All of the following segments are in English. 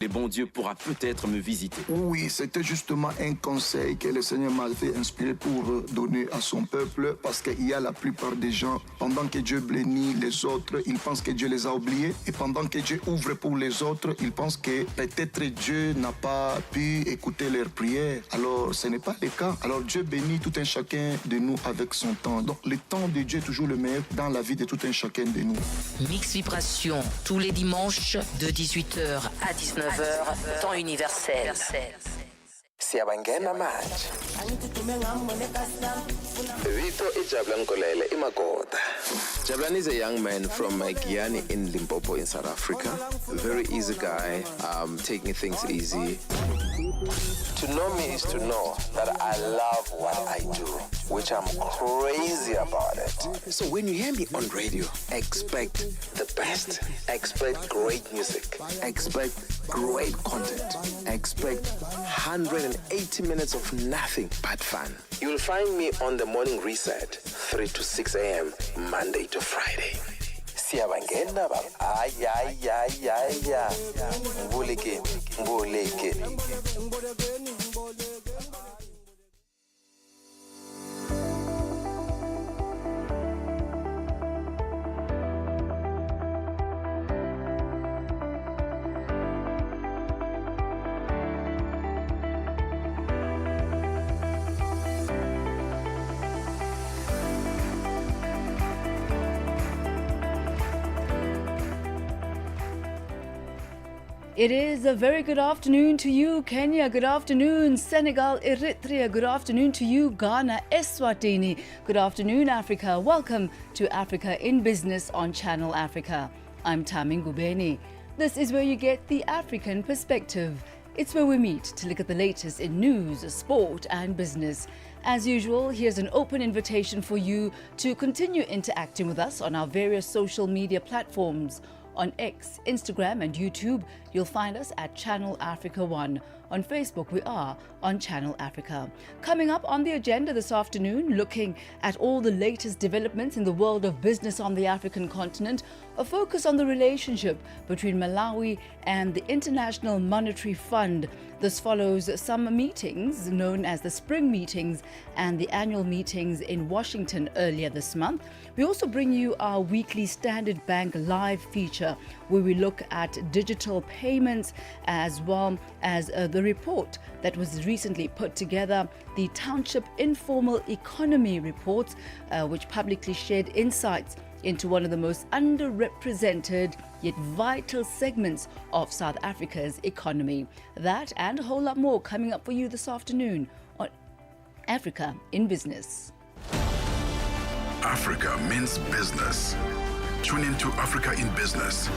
Le bon Dieu pourra peut-être me visiter. Oui, c'était justement un conseil que le Seigneur m'avait inspiré pour donner à son peuple, parce qu'il y a la plupart des gens, pendant que Dieu bénit les autres, ils pensent que Dieu les a oubliés, et pendant que Dieu ouvre pour les autres, ils pensent que peut-être Dieu n'a pas pu écouter leurs prières. Alors, ce n'est pas le cas. Alors, Dieu bénit tout un chacun de nous avec son temps. Donc, le temps de Dieu est toujours le meilleur dans la vie de tout un chacun de nous. Mix Vibration, tous les dimanches de 18h à 19h, temps universel. Siyabangena manje. Vito iJabulani Nkolele iMagoda. Jabulani is a young man from Giyani in Limpopo in South Africa. Very easy guy, taking things easy. To know me is to know that I love what I do, which I'm crazy about it. So when you hear me on radio, expect the best. Expect great music. Expect great content. Expect 180 minutes of nothing but fun. You'll find me on the morning reset, 3 to 6 a.m., Monday to Friday. Siyabangena baba. Ay. Mbuleke. It is a very good afternoon to you, Kenya. Good afternoon, Senegal, Eritrea. Good afternoon to you, Ghana, Eswatini. Good afternoon, Africa. Welcome to Africa in Business on Channel Africa. I'm Thami Ngubeni. This is where you get the African perspective. It's where we meet to look at the latest in news, sport and business. As usual, here's an open invitation for you to continue interacting with us on our various social media platforms. On X, Instagram and YouTube, you'll find us at Channel Africa 1. On Facebook, we are on Channel Africa. Coming up on the agenda this afternoon, looking at all the latest developments in the world of business on the African continent, a focus on the relationship between Malawi and the International Monetary Fund. This follows some meetings known as the spring meetings and the annual meetings in Washington earlier this month. We also bring you our weekly Standard Bank Live feature, where we look at digital payments as well as the report that was recently put together, the Township Informal Economy Report, which publicly shared insights into one of the most underrepresented yet vital segments of South Africa's economy. That and a whole lot more coming up for you this afternoon on Africa in Business. Africa means business. Tune into Africa in Business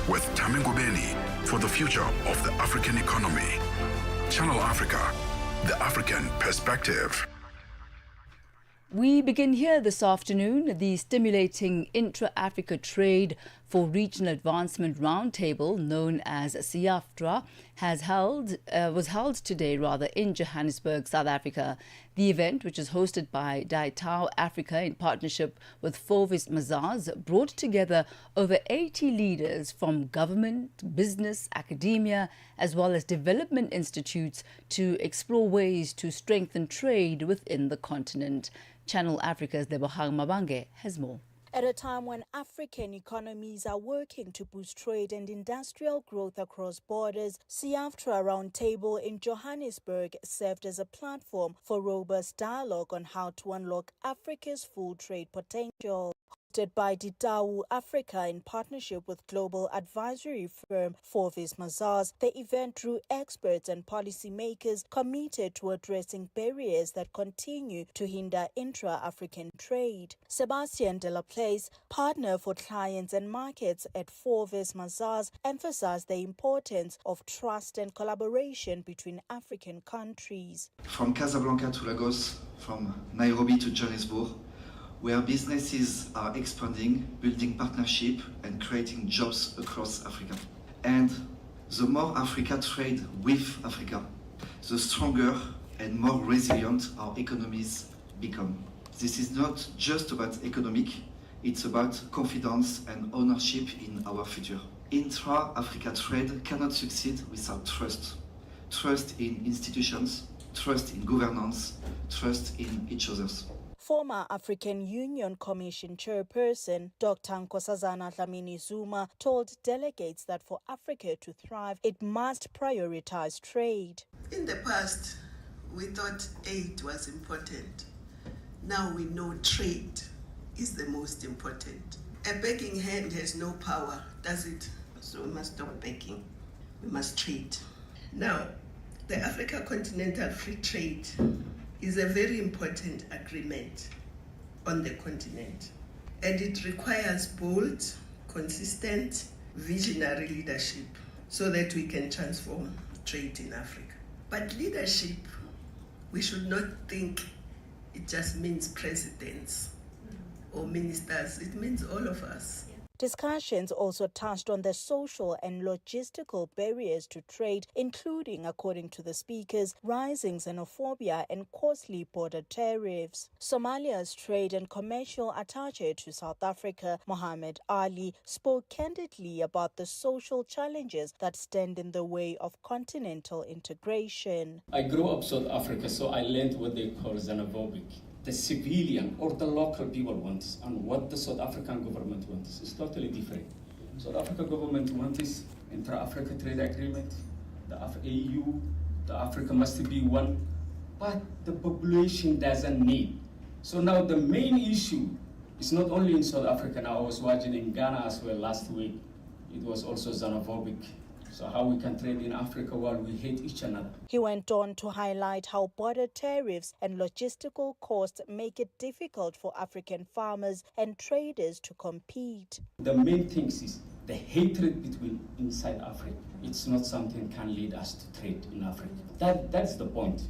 with Thami Ngubeni for the future of the African economy. Channel Africa, the African perspective. We begin here this afternoon. The Stimulating Intra-Africa Trade for Regional Advancement Roundtable, known as SIAFTRA, was held today in Johannesburg, South Africa. The event, which is hosted by Daitao Africa in partnership with Fovis Mazars, brought together over 80 leaders from government, business, academia, as well as development institutes to explore ways to strengthen trade within the continent. Channel Africa's Debohang Mabange has more. At a time when African economies are working to boost trade and industrial growth across borders, SIAFTRA Roundtable in Johannesburg served as a platform for robust dialogue on how to unlock Africa's full trade potential. Hosted by Daitao Africa in partnership with global advisory firm Fovis Mazars, the event drew experts and policymakers committed to addressing barriers that continue to hinder intra-African trade. Sebastian de la Place, partner for clients and markets at Fovis Mazars, emphasized the importance of trust and collaboration between African countries. From Casablanca to Lagos, from Nairobi to Johannesburg, where businesses are expanding, building partnership and creating jobs across Africa. And the more Africa trade with Africa, the stronger and more resilient our economies become. This is not just about economic, it's about confidence and ownership in our future. Intra-Africa trade cannot succeed without trust. Trust in institutions, trust in governance, trust in each other. Former African Union Commission Chairperson Dr. Nkosazana Dlamini-Zuma told delegates that for Africa to thrive, it must prioritize trade. In the past, we thought aid was important. Now we know trade is the most important. A begging hand has no power, does it? So we must stop begging. We must trade. Now, the Africa Continental Free Trade is a very important agreement on the continent, and it requires bold, consistent, visionary leadership so that we can transform trade in Africa. But leadership, we should not think it just means presidents or ministers. It means all of us. Discussions also touched on the social and logistical barriers to trade, including, according to the speakers, rising xenophobia and costly border tariffs. Somalia's trade and commercial attaché to South Africa, Mohammed Ali, spoke candidly about the social challenges that stand in the way of continental integration. I grew up South Africa, so I learned what they call xenophobic. The civilian or the local people want and what the South African government wants is totally different. South African government wants intra-Africa trade agreement, the AU, the Africa must be one, but the population doesn't need. So now the main issue is not only in South Africa. Now I was watching in Ghana as well last week. It was also xenophobic. So how we can trade in Africa while we hate each other. He went on to highlight how border tariffs and logistical costs make it difficult for African farmers and traders to compete. The main thing is the hatred between inside Africa. It's not something can lead us to trade in Africa. That's the point.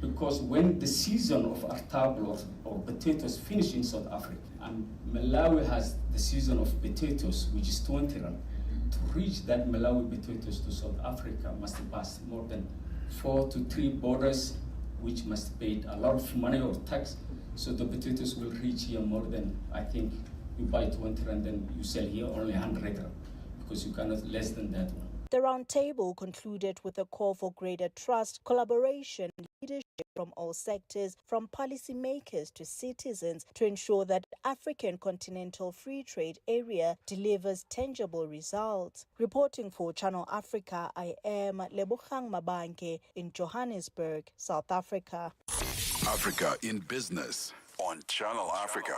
Because when the season of artable or potatoes finish in South Africa, and Malawi has the season of potatoes, which is 20 rand, to reach that Malawi potatoes to South Africa must pass more than 4 to 3 borders, which must pay a lot of money or tax. So the potatoes will reach here more than, I think, you buy 20 and then you sell here only 100 because you cannot less than that one. The roundtable concluded with a call for greater trust, collaboration, and leadership from all sectors, from policymakers to citizens, to ensure that African Continental Free Trade Area delivers tangible results. Reporting for Channel Africa, I am Lebogang Mabanke in Johannesburg, South Africa. Africa in Business on Channel Africa.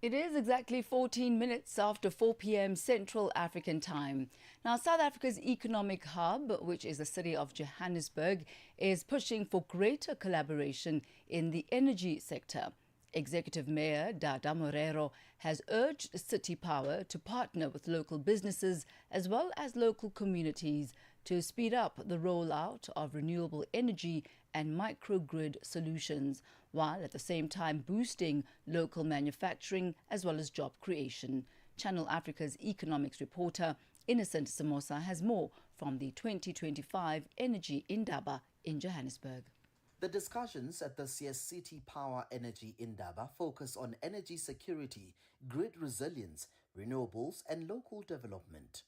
It is exactly 14 minutes after 4 p.m. Central African Time. Now, South Africa's economic hub, which is the city of Johannesburg, is pushing for greater collaboration in the energy sector. Executive Mayor Dada Morero has urged City Power to partner with local businesses as well as local communities to speed up the rollout of renewable energy and microgrid solutions, while at the same time boosting local manufacturing as well as job creation. Channel Africa's economics reporter Innocent Samosa has more from the 2025 Energy Indaba in Johannesburg. The discussions at this year's City Power Energy Indaba focus on energy security, grid resilience, renewables and local development.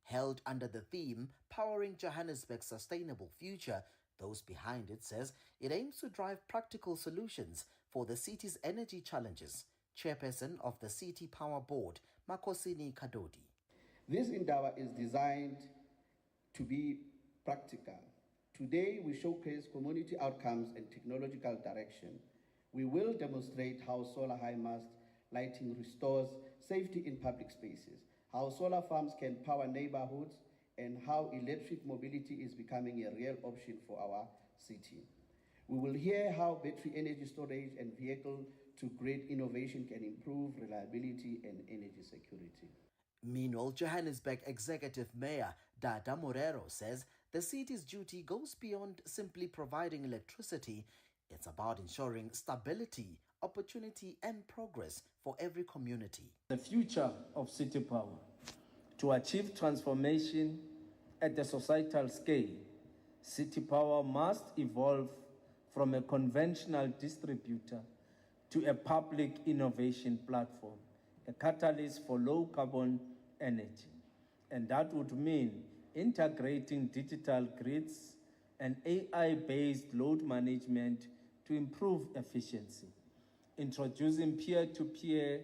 Held under the theme Powering Johannesburg's Sustainable Future, those behind it says it aims to drive practical solutions for the city's energy challenges. Chairperson of the City Power Board, Makosini Kadodi. This Indaba is designed to be practical. Today, we showcase community outcomes and technological direction. We will demonstrate how solar high-mast lighting restores safety in public spaces, how solar farms can power neighborhoods, and how electric mobility is becoming a real option for our city. We will hear how battery energy storage and vehicle-to-grid innovation can improve reliability and energy security. Meanwhile, Johannesburg Executive Mayor Dada Morero says the city's duty goes beyond simply providing electricity. It's about ensuring stability, opportunity and progress for every community. The future of City Power. To achieve transformation at the societal scale, City Power must evolve from a conventional distributor to a public innovation platform, a catalyst for low-carbon energy. And that would mean integrating digital grids and AI-based load management to improve efficiency, introducing peer-to-peer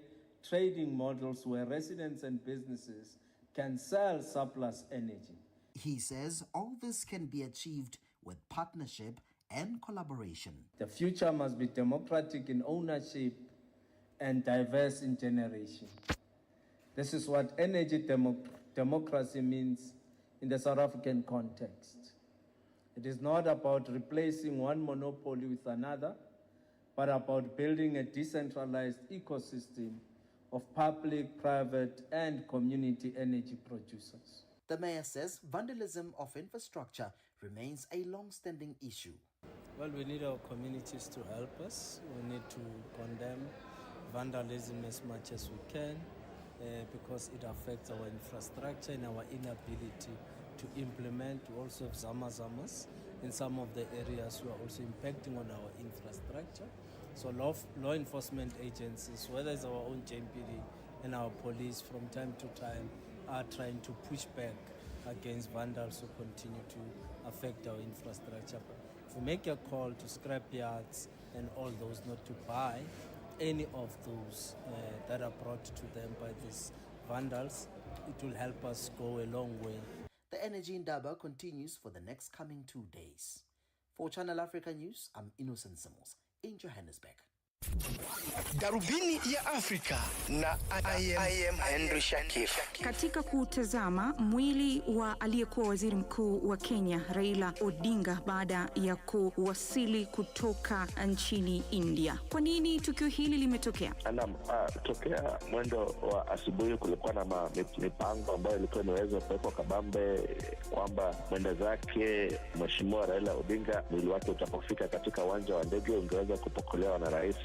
trading models where residents and businesses can sell surplus energy. He says all this can be achieved with partnership and collaboration. The future must be democratic in ownership and diverse in generation. This is what energy democracy means in the South African context. It is not about replacing one monopoly with another, but about building a decentralized ecosystem of public, private, and community energy producers. The mayor says vandalism of infrastructure remains a long-standing issue. Well, we need our communities to help us. We need to condemn vandalism as much as we can because it affects our infrastructure and our inability to implement. We also have zama-zamas in some of the areas who are also impacting on our infrastructure. So law enforcement agencies, whether it's our own JMPD and our police, from time to time are trying to push back against vandals who continue to affect our infrastructure. If we make a call to scrap yards and all those not to buy any of those that are brought to them by these vandals, it will help us go a long way. The energy in Indaba continues for the next coming 2 days. For Channel Africa News, I'm Innocent Samos in Johannesburg. Darubini ya Afrika na I am Henry Shakif. Katika kutazama mwili wa aliyekuwa waziri mkuu wa Kenya Raila Odinga baada ya kuwasili kutoka nchini India. Kwa nini tukio hili limetokea? Tokea mwendo wa asubuhi kulikuwa na mipango ambayo ilikuwa imeweza kuwekwa kabambe kwamba mwenda zake Mheshimiwa Raila Odinga mwili wake utapofika katika uwanja wa ndege ungeweza kupokelewa na rais.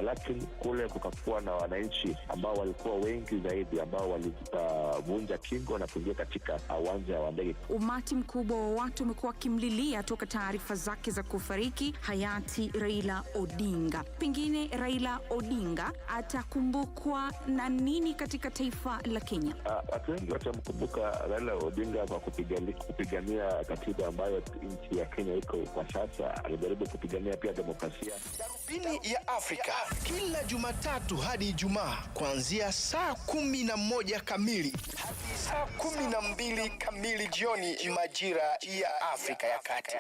Lakini kule kukakuwa na wananchi ambao walikuwa wengi zaidi ambao walivunja kingo na kuingia katika uwanja wa ndege. Umati mkubwa wa watu umekuwa kimlilia toka taarifa zake za kufariki hayati Raila Odinga. Pengine Raila Odinga atakumbukwa na nini katika taifa la Kenya? Watu wengi watamkumbuka Raila Odinga kwa kupigania katiba ambayo nchi ya Kenya iko kwa sasa. Alijaribu kupigania pia demokrasia. Darubini ya Afrika kila Jumatatu hadi Ijumaa kuanzia saa 11 kamili hadi saa 12 kamili jioni majira ya Afrika ya Kati.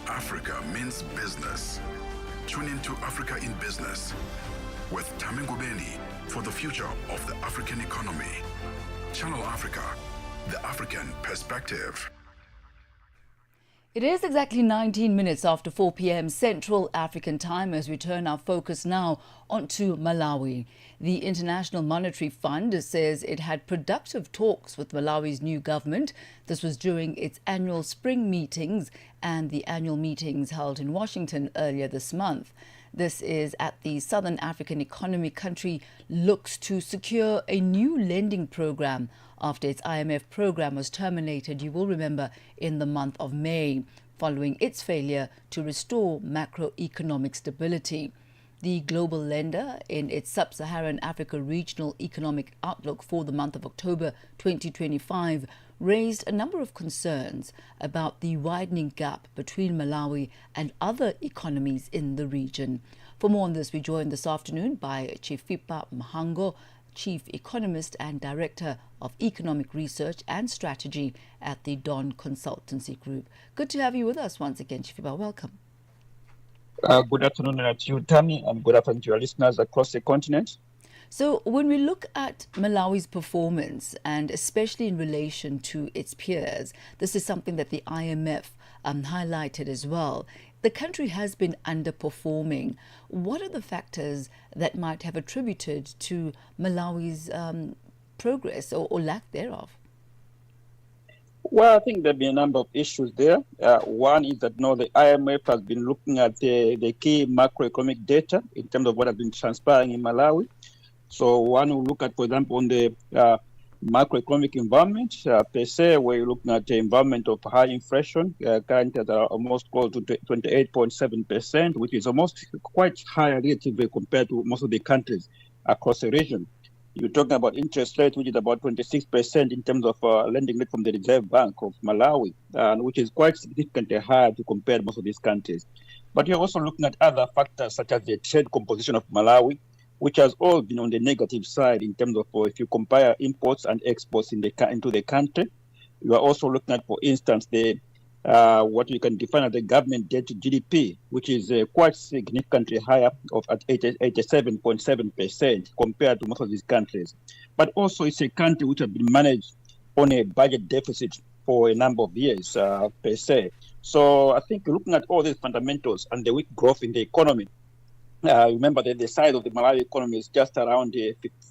Africa means business. Tune into Africa in Business with Thami Ngubeni for the future of the African economy. Channel Africa, the African perspective. It is exactly 19 minutes after 4 p.m. Central African time as we turn our focus now onto Malawi. The International Monetary Fund says it had productive talks with Malawi's new government. This was during its annual spring meetings and the annual meetings held in Washington earlier this month. This is at the Southern African economy country looks to secure a new lending program after its IMF program was terminated, you will remember, in the month of May, following its failure to restore macroeconomic stability. The global lender, in its Sub-Saharan Africa Regional Economic Outlook for the month of October 2025, raised a number of concerns about the widening gap between Malawi and other economies in the region. For more on this, we joined this afternoon by Chifipa Mhango, Chief Economist and Director of Economic Research and Strategy at the Dawn Consultancy Group. Good to have you with us once again, Chifipa. Welcome. Good afternoon to you, Thami, and good afternoon to your listeners across the continent. So when we look at Malawi's performance, and especially in relation to its peers, this is something that the IMF highlighted as well. The country has been underperforming. What are the factors that might have attributed to Malawi's progress or lack thereof? Well, I think there have been a number of issues there. One is that now the IMF has been looking at the key macroeconomic data in terms of what has been transpiring in Malawi. So one will look at, for example, on the macroeconomic environment per se, where you're looking at the environment of high inflation, currently at almost close to 28.7%, which is almost quite high relatively compared to most of the countries across the region. You're talking about interest rate, which is about 26% in terms of lending rate from the Reserve Bank of Malawi, which is quite significantly higher to compare most of these countries. But you're also looking at other factors such as the trade composition of Malawi, which has all been on the negative side in terms of if you compare imports and exports into the country. You are also looking at, for instance, the what you can define as the government debt to GDP, which is quite significantly higher at 87.7% compared to most of these countries. But also it's a country which has been managed on a budget deficit for a number of years per se. So I think looking at all these fundamentals and the weak growth in the economy, remember that the size of the Malawi economy is just around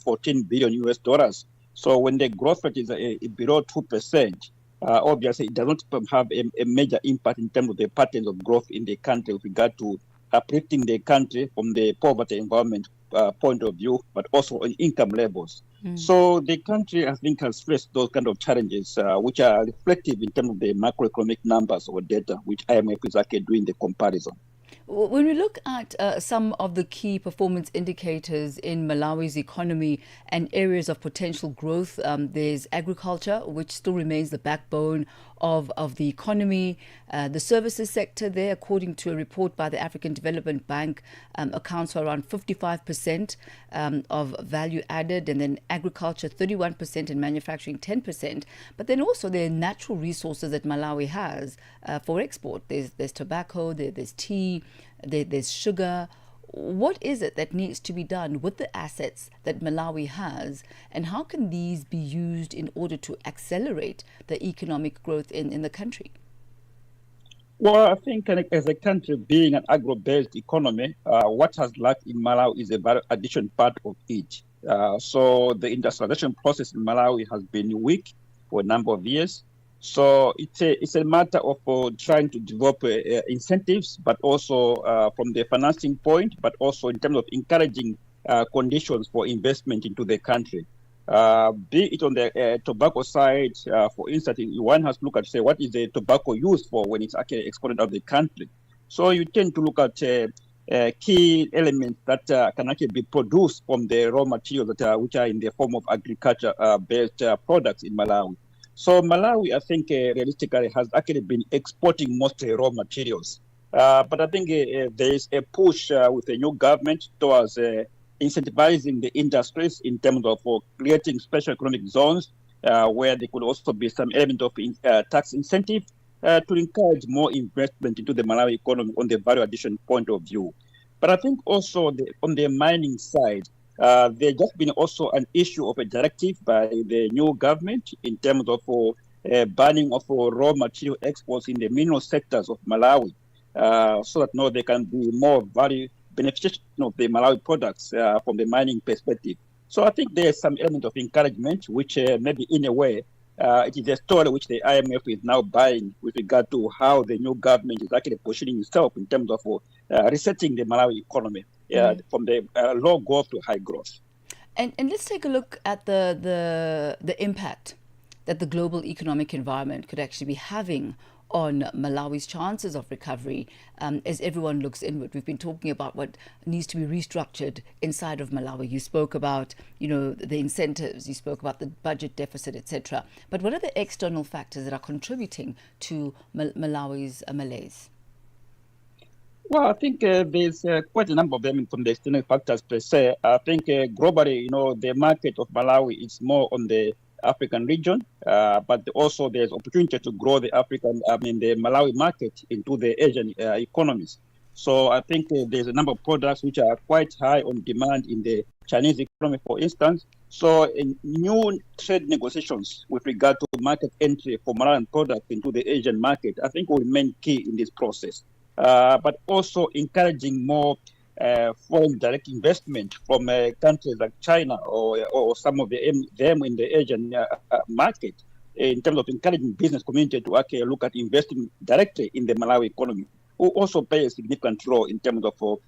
14 billion US dollars. So when the growth rate is below 2%, obviously it does not have a major impact in terms of the patterns of growth in the country with regard to uplifting the country from the poverty environment point of view, but also on income levels. So the country, I think, has faced those kind of challenges, which are reflective in terms of the macroeconomic numbers or data, which IMF is actually doing the comparison. When we look at some of the key performance indicators in Malawi's economy and areas of potential growth, there's agriculture, which still remains the backbone of the economy. The services sector there, according to a report by the African Development Bank, accounts for around 55% of value added, and then agriculture 31% and manufacturing 10%. But then also there are natural resources that Malawi has for export. There's tobacco, there's tea, there's sugar. What is it that needs to be done with the assets that Malawi has, and how can these be used in order to accelerate the economic growth in the country? Well, I think as a country being an agro-based economy, what has lacked in Malawi is a very additional part of it. So the industrialization process in Malawi has been weak for a number of years. So it's a matter of trying to develop incentives, but also from the financing point, but also in terms of encouraging conditions for investment into the country. Be it on the tobacco side, for instance, one has to look at, say, what is the tobacco used for when it's actually exported out of the country. So you tend to look at key elements that can actually be produced from the raw materials which are in the form of agriculture-based products in Malawi. So Malawi, I think, realistically has actually been exporting mostly raw materials. But I think there is a push with the new government towards incentivizing the industries in terms of creating special economic zones where there could also be some element of tax incentive to encourage more investment into the Malawi economy on the value addition point of view. But I think also on the mining side, there's just been also an issue of a directive by the new government in terms of banning of raw material exports in the mineral sectors of Malawi, so that now there can be more value beneficiation of the Malawi products from the mining perspective. So I think there's some element of encouragement, which maybe in a way, it is a story which the IMF is now buying with regard to how the new government is actually positioning itself in terms of resetting the Malawi economy from the low growth to high growth. And let's take a look at the impact that the global economic environment could actually be having on Malawi's chances of recovery as everyone looks inward. We've been talking about what needs to be restructured inside of Malawi. You spoke about, the incentives, you spoke about the budget deficit, etc. But what are the external factors that are contributing to Malawi's malaise? Well, I think there's quite a number of them from the external factors per se. I think globally, the market of Malawi is more on the African region, but also there's opportunity to grow the Malawi market into the Asian economies. So I think there's a number of products which are quite high on demand in the Chinese economy, for instance. So new trade negotiations with regard to market entry for Malawian products into the Asian market, I think will remain key in this process. But also encouraging more foreign direct investment from countries like China or some of them in the Asian market in terms of encouraging business community to actually look at investing directly in the Malawi economy, will also play a significant role in terms of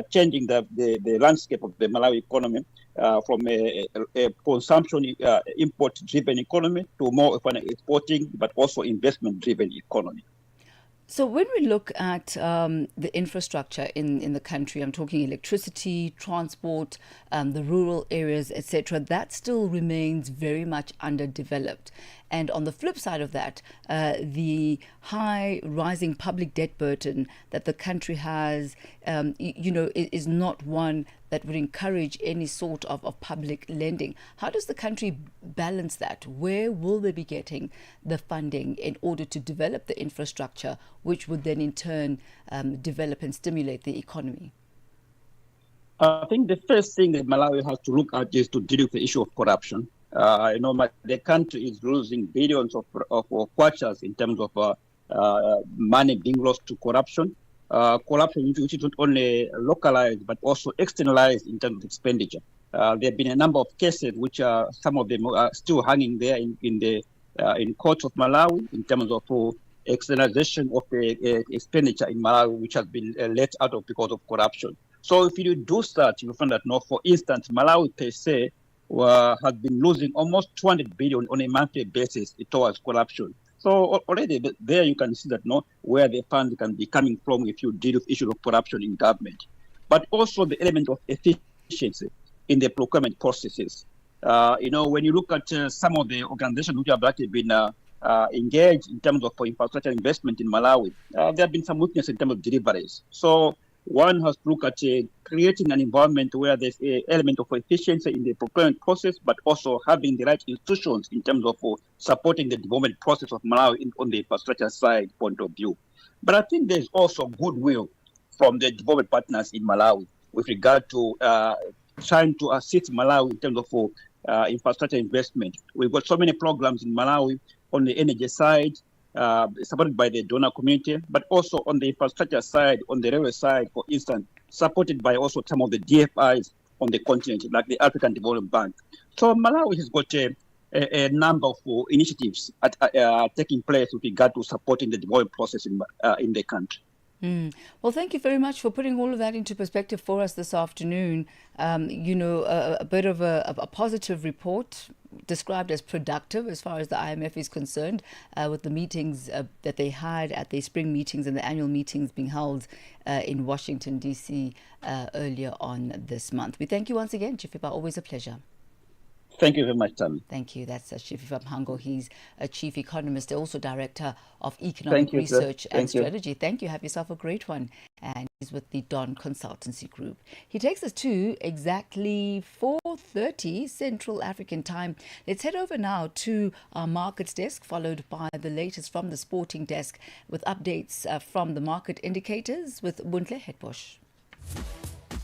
changing the landscape of the Malawi economy from a consumption import-driven economy to more of an exporting but also investment-driven economy. So when we look at the infrastructure in the country, I'm talking electricity, transport, the rural areas, etc., that still remains very much underdeveloped. And on the flip side of that, the high rising public debt burden that the country has, is not one that would encourage any sort of public lending. How does the country balance that? Where will they be getting the funding in order to develop the infrastructure, which would then in turn develop and stimulate the economy? I think the first thing that Malawi has to look at is to deal with the issue of corruption. The country is losing billions of kwachas in terms of money being lost to corruption. Corruption which is not only localized but also externalized in terms of expenditure. There have been a number of cases which some of them are still hanging there in courts of Malawi in terms of externalization of the expenditure in Malawi, which has been let out of because of corruption. So if you do that, you find that, for instance, Malawi per se has been losing almost 200 billion on a monthly basis towards corruption. So already there you can see that where the funds can be coming from if you deal with issues of corruption in government. But also the element of efficiency in the procurement processes. When you look at some of the organizations which have actually been engaged in terms of infrastructure investment in Malawi, there have been some weakness in terms of deliveries. So one has to look at creating an environment where there's an element of efficiency in the procurement process, but also having the right institutions in terms of supporting the development process of Malawi on the infrastructure side point of view. But I think there's also goodwill from the development partners in Malawi with regard to trying to assist Malawi in terms of infrastructure investment. We've got so many programs in Malawi on the energy side, supported by the donor community, but also on the infrastructure side, on the railway side, for instance, supported by also some of the DFIs on the continent, like the African Development Bank. So Malawi has got a number of initiatives taking place with regard to supporting the development process in the country. Well, thank you very much for putting all of that into perspective for us this afternoon. A bit of a positive report described as productive as far as the IMF is concerned, with the meetings that they had at the spring meetings and the annual meetings being held in Washington, D.C. Earlier on this month. We thank you once again, Chifipa. Always a pleasure. Thank you very much, Thami. Thank you. That's Chifipa Mhango. He's a chief economist, also director of economic research and strategy. Thank you. Have yourself a great one. And he's with the Don Consultancy Group. He takes us to exactly 4:30 Central African time. Let's head over now to our markets desk, followed by the latest from the sporting desk with updates from the market indicators with Buntle Hetbosch.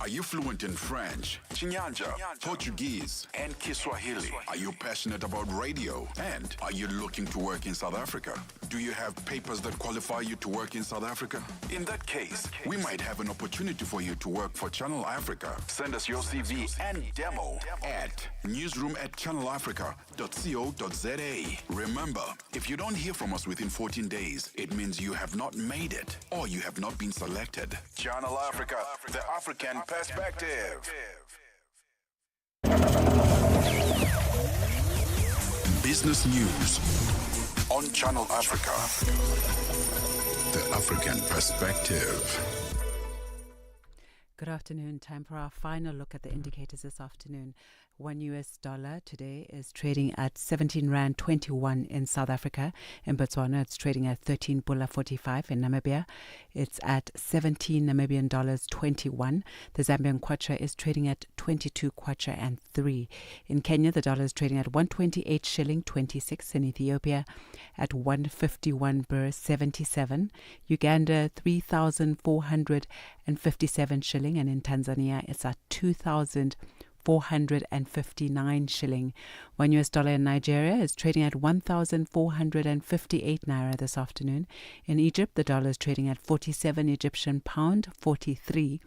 Are you fluent in French, Chinyanja, Portuguese, and Kiswahili? Are you passionate about radio? And are you looking to work in South Africa? Do you have papers that qualify you to work in South Africa? In that case, we might have an opportunity for you to work for Channel Africa. Send us your CV and demo at newsroom@channelafrica.co.za. Remember, if you don't hear from us within 14 days, it means you have not made it or you have not been selected. Channel Africa, the African perspective. Business news on Channel Africa, the African perspective. Good afternoon. Time for our final look at the indicators this afternoon. $1 today is trading at 17 Rand 21 in South Africa. In Botswana, it's trading at 13 Pula 45. In Namibia, it's at 17 Namibian dollars 21. The Zambian kwacha is trading at 22 kwacha and 3. In Kenya, the dollar is trading at 128 shilling 26. In Ethiopia, at 151 birr 77. Uganda, 3,457 shilling. And in Tanzania, it's at 2,459 shilling. $1 in Nigeria is trading at 1,458 naira this afternoon. In Egypt, the dollar is trading at 47 Egyptian pound 43.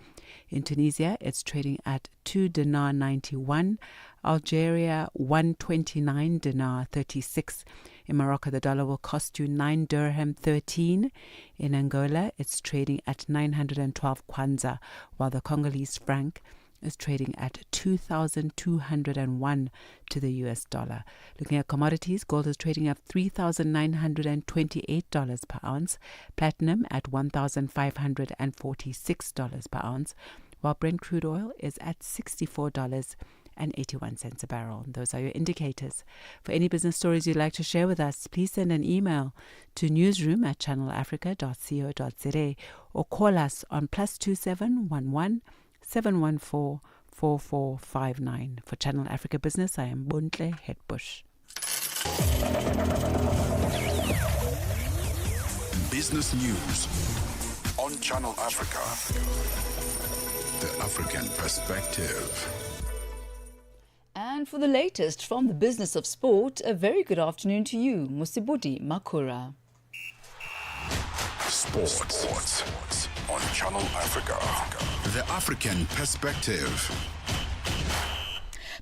In Tunisia, it's trading at 2 dinar 91. Algeria, 129 dinar 36. In Morocco, the dollar will cost you 9 dirham 13. In Angola, it's trading at 912 kwanza, while the Congolese franc is trading at 2,201 to the US dollar. Looking at commodities, gold is trading at $3,928 per ounce, platinum at $1,546 per ounce, while Brent crude oil is at $64.81 a barrel. Those are your indicators. For any business stories you'd like to share with us, please send an email to newsroom@channelafrica.co.za or call us on +2711 714 4459. For Channel Africa Business, I am Bontle Hetbush. Business News on Channel Africa. The African Perspective. And for the latest from the business of sport, a very good afternoon to you, Musibudi Makura. Sports on Channel Africa. The African Perspective.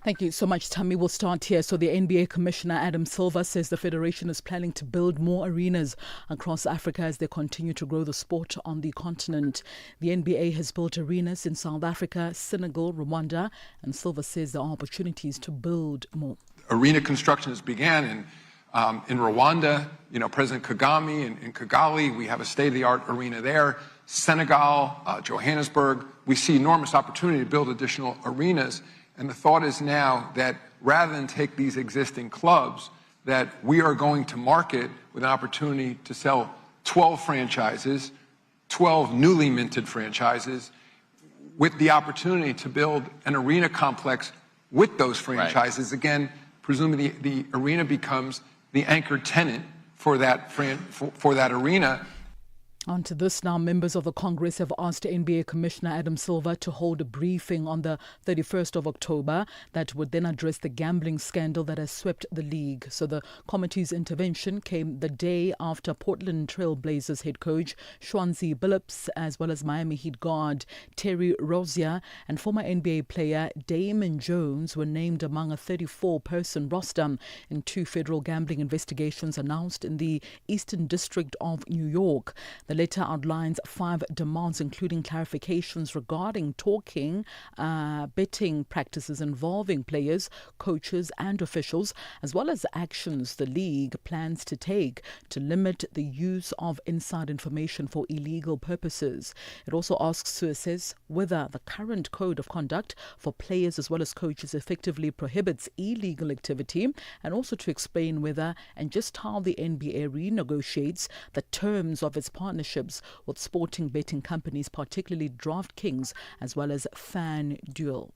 Thank you so much, Thami. We'll start here. So the NBA Commissioner Adam Silver says the Federation is planning to build more arenas across Africa as they continue to grow the sport on the continent. The NBA has built arenas in South Africa, Senegal, Rwanda, and Silver says there are opportunities to build more. Arena construction has began in Rwanda. President Kagame in Kigali, we have a state-of-the-art arena there. Senegal, Johannesburg, we see enormous opportunity to build additional arenas. And the thought is now that rather than take these existing clubs, that we are going to market with an opportunity to sell 12 franchises, 12 newly minted franchises, with the opportunity to build an arena complex with those franchises. Right. Again, presumably the arena becomes the anchor tenant for that arena. On to this now, members of the Congress have asked NBA Commissioner Adam Silver to hold a briefing on the 31st of October that would then address the gambling scandal that has swept the league. So the committee's intervention came the day after Portland Trail Blazers head coach Swansea Billups, as well as Miami Heat guard Terry Rozier and former NBA player Damon Jones were named among a 34-person roster in two federal gambling investigations announced in the Eastern District of New York. The letter outlines 5 demands, including clarifications regarding betting practices involving players, coaches and officials, as well as actions the league plans to take to limit the use of inside information for illegal purposes. It also asks to assess whether the current code of conduct for players as well as coaches effectively prohibits illegal activity, and also to explain whether and just how the NBA renegotiates the terms of its partnership with sporting betting companies, particularly DraftKings, as well as FanDuel.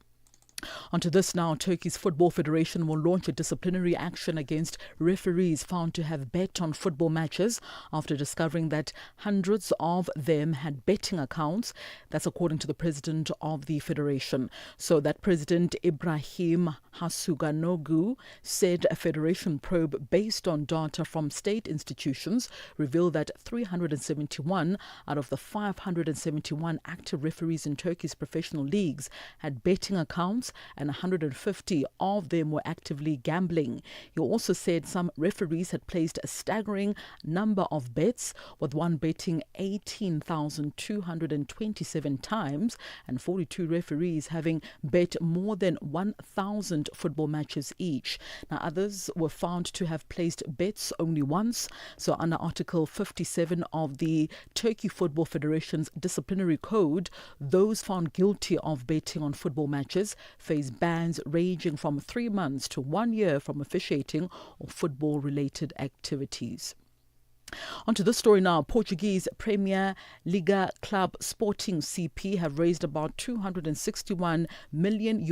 Onto this now, Turkey's Football Federation will launch a disciplinary action against referees found to have bet on football matches after discovering that hundreds of them had betting accounts. That's according to the president of the federation. So that President Ibrahim Hasuganogu said a federation probe based on data from state institutions revealed that 371 out of the 571 active referees in Turkey's professional leagues had betting accounts, and 150 of them were actively gambling. He also said some referees had placed a staggering number of bets, with one betting 18,227 times and 42 referees having bet more than 1,000 football matches each. Now, others were found to have placed bets only once. So under Article 57 of the Turkey Football Federation's disciplinary code, those found guilty of betting on football matches face bans ranging from 3 months to 1 year from officiating or football-related activities. Onto this story now. Portuguese Premier Liga club Sporting CP have raised about $261 million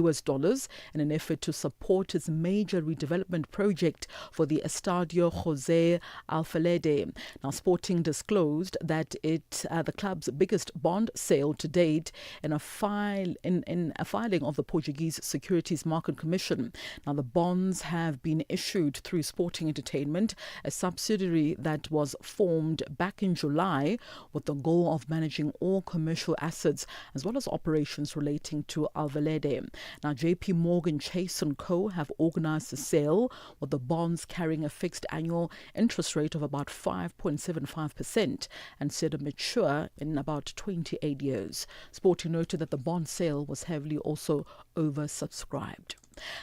in an effort to support its major redevelopment project for the Estadio José Alvalade. Now, Sporting disclosed that the club's biggest bond sale to date in a filing of the Portuguese Securities Market Commission. Now, the bonds have been issued through Sporting Entertainment, a subsidiary that was formed formed back in July with the goal of managing all commercial assets as well as operations relating to Alvalade. Now, JP Morgan Chase & Co. have organized the sale, with the bonds carrying a fixed annual interest rate of about 5.75% and said to mature in about 28 years. Sporting noted that the bond sale was heavily also oversubscribed.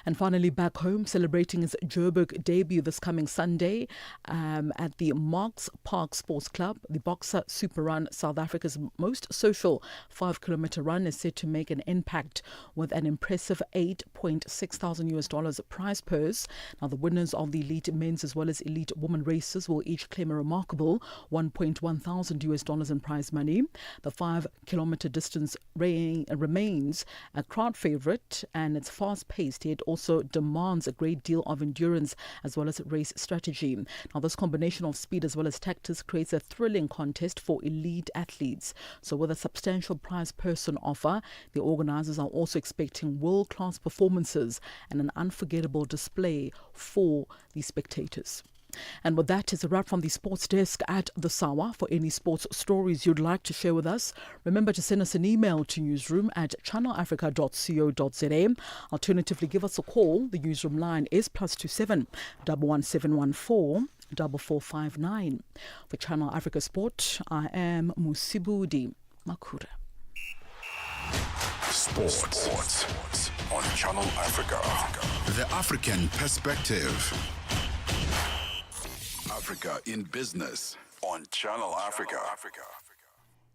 And finally, back home, celebrating his Joburg debut this coming Sunday at the Marks Park Sports Club, the Boxer Super Run, South Africa's most social 5-kilometer run, is set to make an impact with an impressive $8.6 thousand US prize purse. Now, the winners of the elite men's as well as elite women races will each claim a remarkable $1.1 thousand US in prize money. The 5-kilometer distance remains a crowd favorite, and it's fast-paced. It also demands a great deal of endurance as well as race strategy. Now, this combination of speed as well as tactics creates a thrilling contest for elite athletes. So with a substantial prize purse on offer, the organizers are also expecting world-class performances and an unforgettable display for the spectators. And with that, is a wrap from the sports desk at the Sawa. For any sports stories you'd like to share with us, remember to send us an email to newsroom@channelafrica.co.za. Alternatively, give us a call. The newsroom line is +27 11714 4459. For Channel Africa Sport, I am Musibudi Makura. Sports on Channel Africa. The African perspective. Africa in Business on Channel Africa.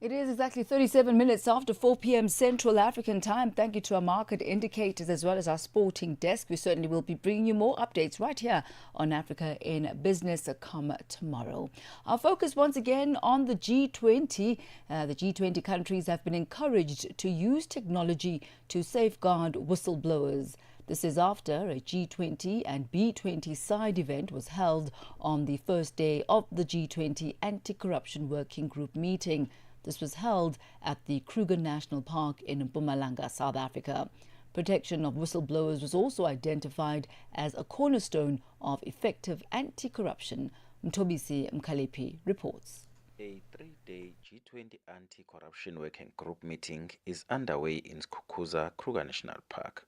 It is exactly 37 minutes after 4 p.m. Central African time. Thank you to our market indicators as well as our sporting desk. We certainly will be bringing you more updates right here on Africa in Business come tomorrow. Our focus once again on the G20. The G20 countries have been encouraged to use technology to safeguard whistleblowers. This is after a G20 and B20 side event was held on the first day of the G20 Anti-Corruption Working Group meeting. This was held at the Kruger National Park in Mpumalanga, South Africa. Protection of whistleblowers was also identified as a cornerstone of effective anti-corruption. Mtobisi Mkalepi reports. A 3-day G20 Anti-Corruption Working Group meeting is underway in Skukuza, Kruger National Park.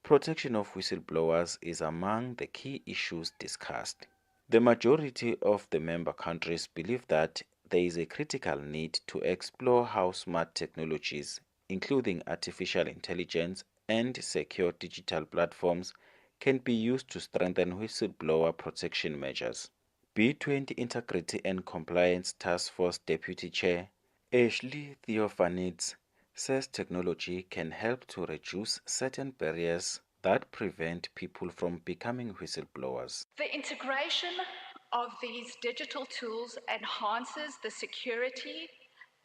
Protection of whistleblowers is among the key issues discussed. The majority of the member countries believe that there is a critical need to explore how smart technologies, including artificial intelligence and secure digital platforms, can be used to strengthen whistleblower protection measures. B20 Integrity and Compliance Task Force Deputy Chair Ashley Theophanides says technology can help to reduce certain barriers that prevent people from becoming whistleblowers. The integration of these digital tools enhances the security,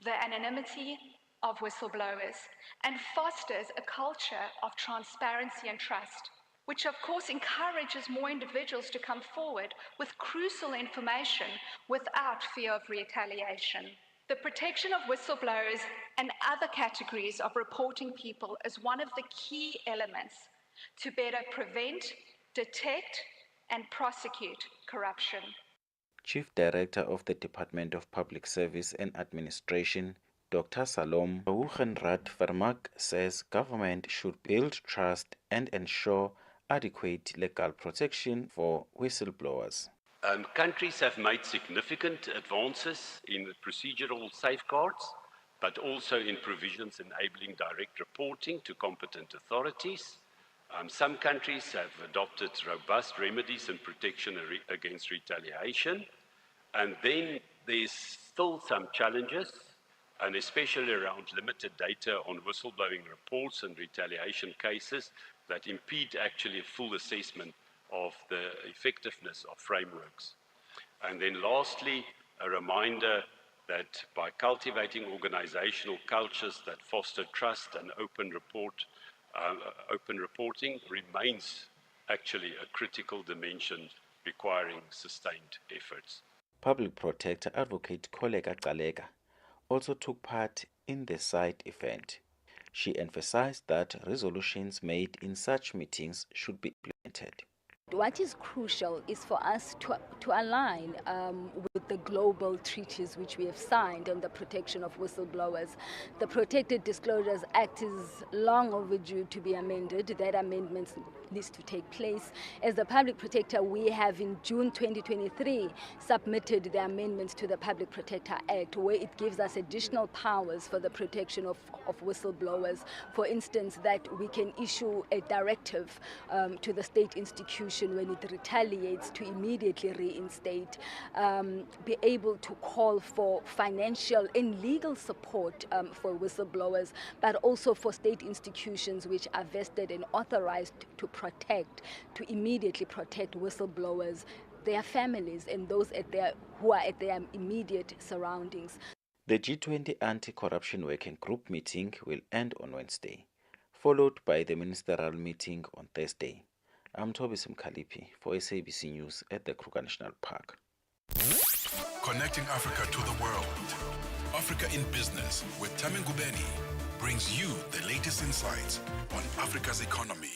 the anonymity of whistleblowers, and fosters a culture of transparency and trust, which of course encourages more individuals to come forward with crucial information without fear of retaliation. The protection of whistleblowers and other categories of reporting people is one of the key elements to better prevent, detect, and prosecute corruption. Chief Director of the Department of Public Service and Administration, Dr. Salom Bauchenrat Vermaak, says government should build trust and ensure adequate legal protection for whistleblowers. Countries have made significant advances in the procedural safeguards, but also in provisions enabling direct reporting to competent authorities. Some countries have adopted robust remedies and protection against retaliation. And then there's still some challenges, and especially around limited data on whistleblowing reports and retaliation cases that impede actually a full assessment of the effectiveness of frameworks. And then lastly, a reminder that by cultivating organizational cultures that foster trust and open reporting remains actually a critical dimension requiring sustained efforts. Public Protector Advocate Koleka Galega also took part in the side event. She emphasized that resolutions made in such meetings should be implemented. What is crucial is for us to align with the global treaties which we have signed on the protection of whistleblowers. The Protected Disclosures Act is long overdue to be amended. That amendment needs to take place. As the Public Protector, we have in June 2023 submitted the amendments to the Public Protector Act, where it gives us additional powers for the protection of whistleblowers. For instance, that we can issue a directive to the state institution when it retaliates to immediately reinstate, be able to call for financial and legal support for whistleblowers, but also for state institutions which are vested and authorized to immediately protect whistleblowers, their families, and those who are at their immediate surroundings. The G20 Anti-Corruption Working Group meeting will end on Wednesday, followed by the ministerial meeting on Thursday. I'm Thobisi Mkhalipi for SABC News at the Kruger National Park. Connecting Africa to the world. Africa in Business with Thami Ngubeni brings you the latest insights on Africa's economy.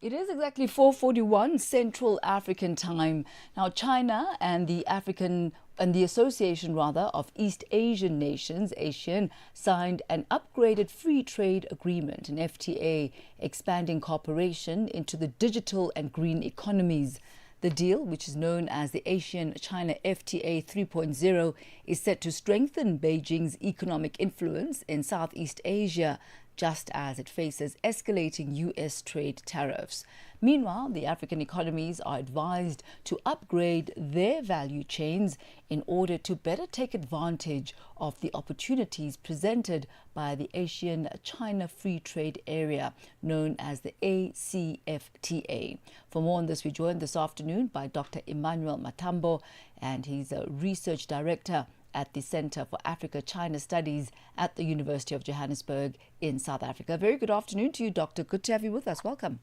It is exactly 4:41 Central African time. Now, China and the Association of East Asian Nations, ASEAN, signed an upgraded free trade agreement, an FTA, expanding cooperation into the digital and green economies. The deal, which is known as the ASEAN-China FTA 3.0, is set to strengthen Beijing's economic influence in Southeast Asia, just as it faces escalating U.S. trade tariffs. Meanwhile, the African economies are advised to upgrade their value chains in order to better take advantage of the opportunities presented by the ASEAN-China Free Trade Area, known as the ACFTA. For more on this, we're joined this afternoon by Dr. Emmanuel Matambo, and he's a research director at the Center for Africa-China Studies at the University of Johannesburg in South Africa. Very good afternoon to you, Doctor. Good to have you with us. Welcome.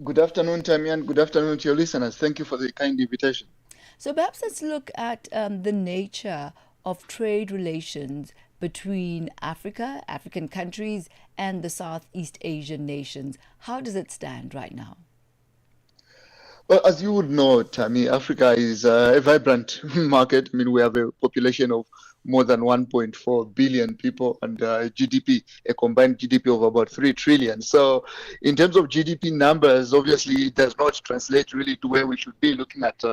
Good afternoon, Thami, and good afternoon to your listeners. Thank you for the kind invitation. So perhaps let's look at the nature of trade relations between Africa, African countries, and the Southeast Asian nations. How does it stand right now? Well, as you would know, Thami, Africa is a vibrant market. I mean, we have a population of more than 1.4 billion people and GDP, a combined GDP of about 3 trillion. So in terms of GDP numbers, obviously it does not translate really to where we should be looking at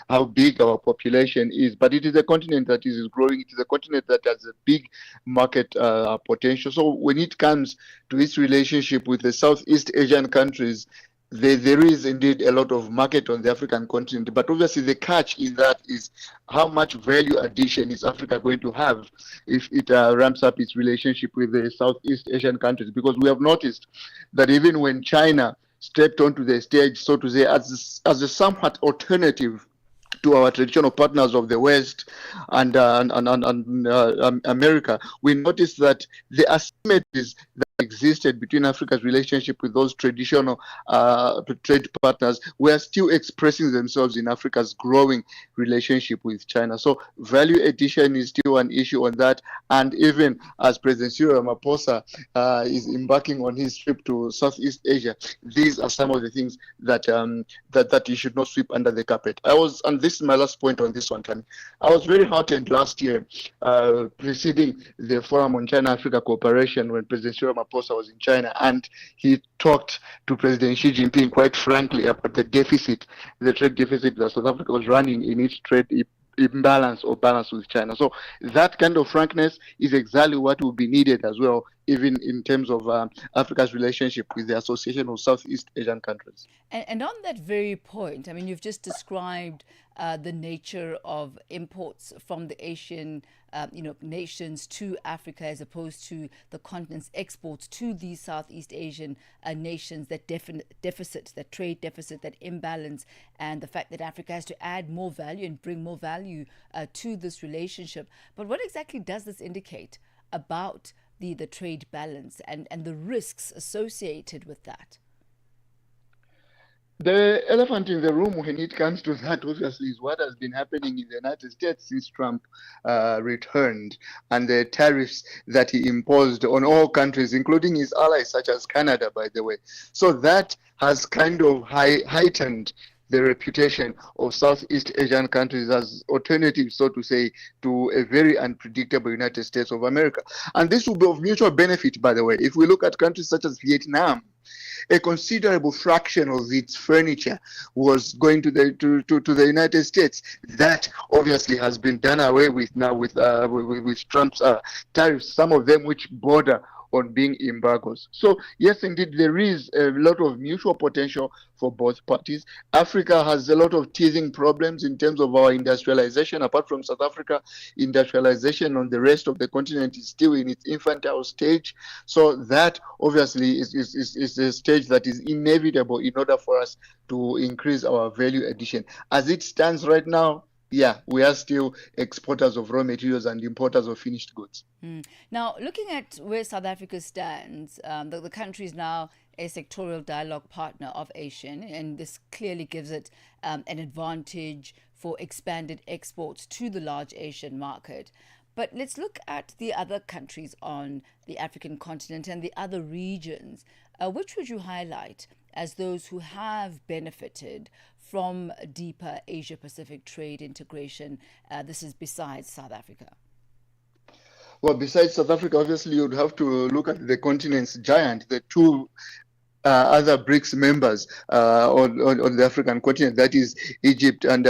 how big our population is. But it is a continent that is growing. It is a continent that has a big market potential. So when it comes to its relationship with the Southeast Asian countries, there is indeed a lot of market on the African continent, but obviously the catch is how much value addition is Africa going to have if it ramps up its relationship with the Southeast Asian countries, because we have noticed that even when China stepped onto the stage, so to say, as a somewhat alternative to our traditional partners of the West and America, we noticed that the asymmetries that existed between Africa's relationship with those traditional trade partners were still expressing themselves in Africa's growing relationship with China. So value addition is still an issue on that. And even as President Cyril Ramaphosa is embarking on his trip to Southeast Asia, these are some of the things that that you should not sweep under the carpet. And this is my last point on this one, Tani. I was very heartened last year, preceding the Forum on China-Africa Cooperation, when President Cyril Ramaphosa was in China, and he talked to President Xi Jinping quite frankly about the trade deficit that South Africa was running in its trade imbalance or balance with China. So that kind of frankness is exactly what will be needed as well, even in terms of Africa's relationship with the Association of Southeast Asian Countries. And on that very point, I mean, you've just described the nature of imports from the Asian nations to Africa, as opposed to the continent's exports to these Southeast Asian nations, that deficit, that trade deficit, that imbalance, and the fact that Africa has to add more value and bring more value to this relationship. But what exactly does this indicate about the trade balance and the risks associated with that? The elephant in the room when it comes to that, obviously, is what has been happening in the United States since Trump returned, and the tariffs that he imposed on all countries, including his allies, such as Canada, by the way. So that has kind of heightened the reputation of Southeast Asian countries as alternatives, so to say, to a very unpredictable United States of America. And this will be of mutual benefit, by the way. If we look at countries such as Vietnam, a considerable fraction of its furniture was going to the United States. That obviously has been done away with now with Trump's tariffs, some of them which border on being embargoes. So yes, indeed, there is a lot of mutual potential for both parties. Africa has a lot of teething problems in terms of our industrialization. Apart from South Africa, industrialization on the rest of the continent is still in its infantile stage. So that obviously is a stage that is inevitable in order for us to increase our value addition. As it stands right now, yeah, we are still exporters of raw materials and importers of finished goods. Now, looking at where South Africa stands, the country is now a sectorial dialogue partner of ASEAN, and this clearly gives it an advantage for expanded exports to the large Asian market. But let's look at the other countries on the African continent and the other regions. Which would you highlight as those who have benefited from deeper Asia-Pacific trade integration? This is besides South Africa. Well, besides South Africa, obviously, you'd have to look at the continent's giant, the two other BRICS members on the African continent, that is Egypt and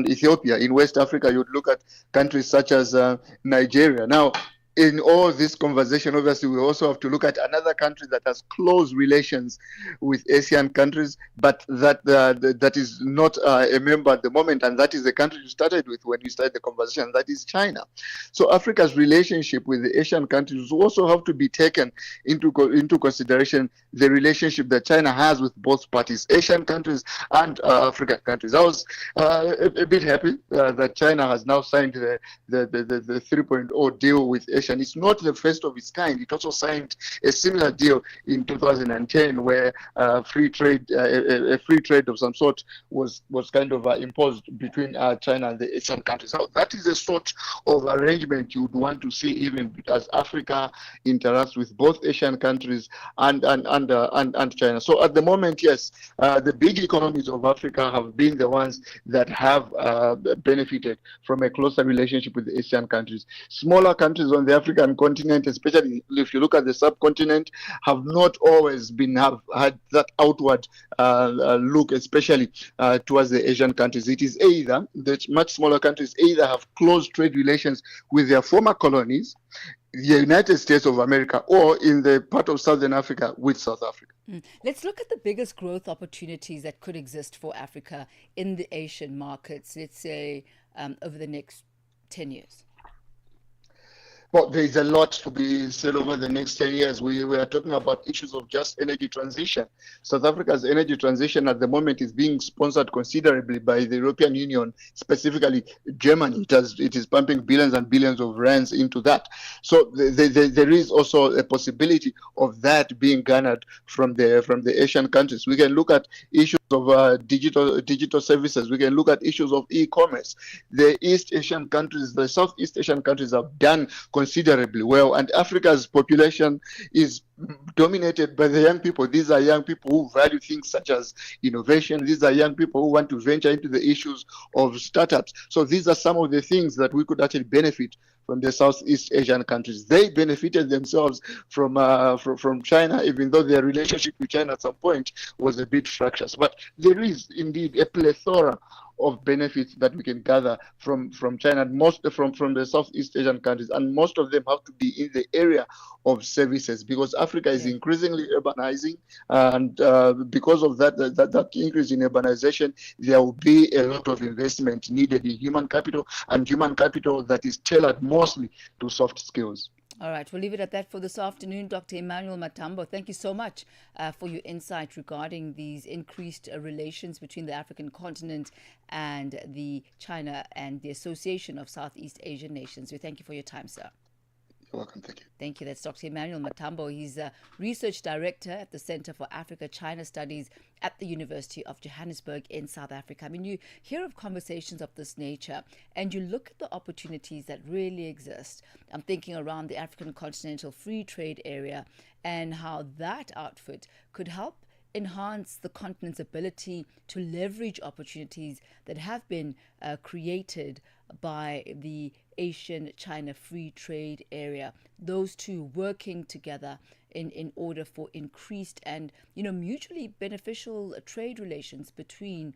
Ethiopia. In West Africa, you'd look at countries such as Nigeria. Now, in all this conversation, obviously, we also have to look at another country that has close relations with Asian countries, but that is not a member at the moment, and that is the country you started with when you started the conversation, that is China. So Africa's relationship with the Asian countries also have to be taken into consideration, the relationship that China has with both parties, Asian countries and African countries. I was a bit happy that China has now signed the 3.0 deal with Asia. And it's not the first of its kind. It also signed a similar deal in 2010, where free trade of some sort was kind of imposed between China and the Asian countries. So that is the sort of arrangement you would want to see, even as Africa interacts with both Asian countries and China. So at the moment, yes, the big economies of Africa have been the ones that have benefited from a closer relationship with the Asian countries. Smaller countries on the African continent, especially if you look at the subcontinent, have not always had that outward look, especially towards the Asian countries. It is either the much smaller countries either have close trade relations with their former colonies, the United States of America, or in the part of Southern Africa with South Africa. Let's look at the biggest growth opportunities that could exist for Africa in the Asian markets, let's say over the next 10 years. Well, there's a lot to be said over the next 10 years. We are talking about issues of just energy transition. South Africa's energy transition at the moment is being sponsored considerably by the European Union, specifically Germany. It is pumping billions and billions of rands into that. So there is also a possibility of that being garnered from the Asian countries. We can look at issues of digital services. We can look at issues of e-commerce. The Southeast Asian countries have done considerably well, and Africa's population is dominated by the young people. These are young people who value things such as innovation. These are young people who want to venture into the issues of startups. So these are some of the things that we could actually benefit from the Southeast Asian countries. They benefited themselves from China, even though their relationship with China at some point was a bit fractious. But there is indeed a plethora of benefits that we can gather from China, from the Southeast Asian countries, and most of them have to be in the area of services, because Africa is increasingly urbanizing, and because of that increase in urbanization, there will be a lot of investment needed in human capital, and human capital that is tailored mostly to soft skills. All right, we'll leave it at that for this afternoon. Dr. Emmanuel Matambo, thank you so much for your insight regarding these increased relations between the African continent and the China and the Association of Southeast Asian Nations. We thank you for your time, sir. You're welcome. Thank you. Thank you. That's Dr. Emmanuel Matambo. He's a research director at the Center for Africa-China Studies at the University of Johannesburg in South Africa. I mean, you hear of conversations of this nature and you look at the opportunities that really exist. I'm thinking around the African Continental Free Trade Area and how that outfit could help enhance the continent's ability to leverage opportunities that have been created by the Asian-China Free Trade Area. Those two working together in order for increased and mutually beneficial trade relations between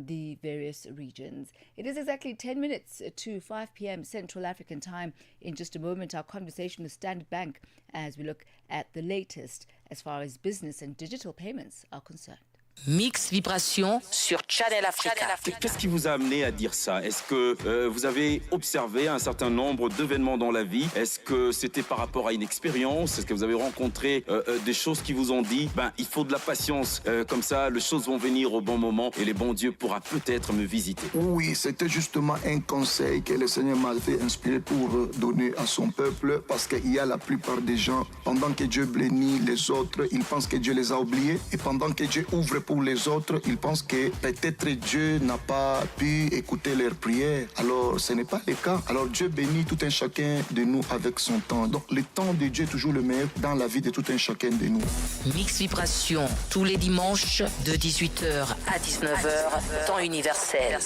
the various regions. It is exactly 10 minutes to 5 p.m. Central African time. In just a moment, our conversation with Standard Bank as we look at the latest as far as business and digital payments are concerned. Mix Vibration sur Channel Africa. Qu'est-ce qui vous a amené à dire ça? Est-ce que vous avez observé un certain nombre d'événements dans la vie? Est-ce que c'était par rapport à une expérience? Est-ce que vous avez rencontré des choses qui vous ont dit il faut de la patience, comme ça les choses vont venir au bon moment et le bon Dieu pourra peut-être me visiter? Oui, c'était justement un conseil que le Seigneur m'avait inspiré pour donner à son peuple, parce qu'il y a la plupart des gens, pendant que Dieu bénit les autres, ils pensent que Dieu les a oubliés, et pendant que Dieu ouvre pour les autres, ils pensent que peut-être Dieu n'a pas pu écouter leurs prières. Alors, ce n'est pas le cas. Alors, Dieu bénit tout un chacun de nous avec son temps. Donc, le temps de Dieu est toujours le meilleur dans la vie de tout un chacun de nous. Mix Vibration, tous les dimanches de 18h à 19h, temps universel.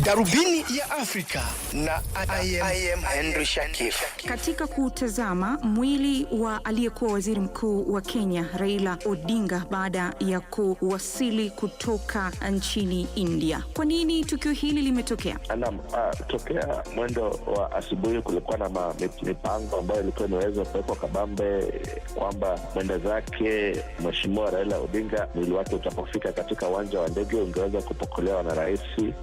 Darubini ya Afrika na I am Henry Shakif. Katika kutazama mwili wa aliyekuwa waziri mkuu wa Kenya Raila Odinga baada ya kuwasili kutoka nchini India. Kwa nini tukio hili limetokea? Tokea mwendo wa asubuhi kulikuwa na mipango ambayo ilikuwa imeweza kuwekwa kabambe kwamba mwenda zake Mheshimiwa Raila Odinga mwili wake utapofika katika uwanja wa ndege ungeweza kupokelewa na rais,